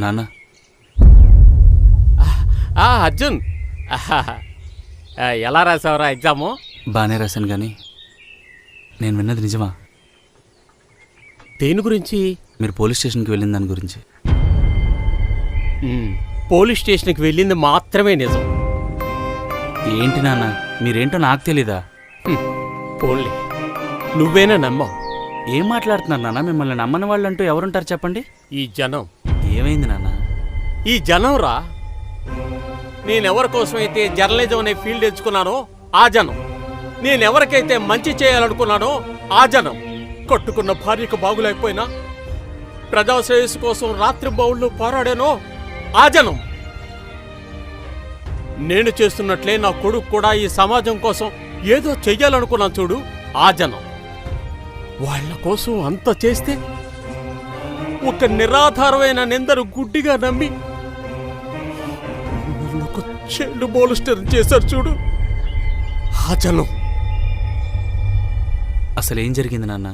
నాన్న అర్జున్, ఎలా రాసావురా ఎగ్జాము? బాగానే రాశాను కానీ నేను విన్నది నిజమా? దేని గురించి? మీరు పోలీస్ స్టేషన్కి వెళ్ళిన దాని గురించి. పోలీస్ స్టేషన్కి వెళ్ళింది మాత్రమే నిజం. ఏంటి నాన్న, మీరేంటో నాకు తెలీదా? పోన్లే, నువ్వేనా నమ్మావు. ఏం మాట్లాడుతున్నారు నాన్న? మిమ్మల్ని నమ్మని వాళ్ళు అంటూ ఎవరుంటారు చెప్పండి? ఈ జనం. ఏమైంది నాన్న? ఈ జనం రా. నేనెవరి కోసమైతే జర్నలిజం అనే ఫీల్డ్ ఎంచుకున్నానో ఆ జనం. నేనెవరికైతే మంచి చేయాలనుకున్నానో ఆ జనం. కట్టుకున్న భార్యకు బాగులేకపోయినా ప్రజా శ్రేయస్సు కోసం రాత్రి బౌళ్ళు పోరాడానో ఆ జనం. నేను చేస్తున్నట్లే నా కొడుకు కూడా ఈ సమాజం కోసం ఏదో చెయ్యాలనుకున్నాను చూడు, ఆ జనం. వాళ్ల కోసం అంత చేస్తే ఒక నిరాధారమైన నిందను గుడ్డిగా నమ్మి చెల్లు బోలుస్టర్ చేశారు చూడు, ఆ జనం. అసలు ఏం జరిగింది నాన్న?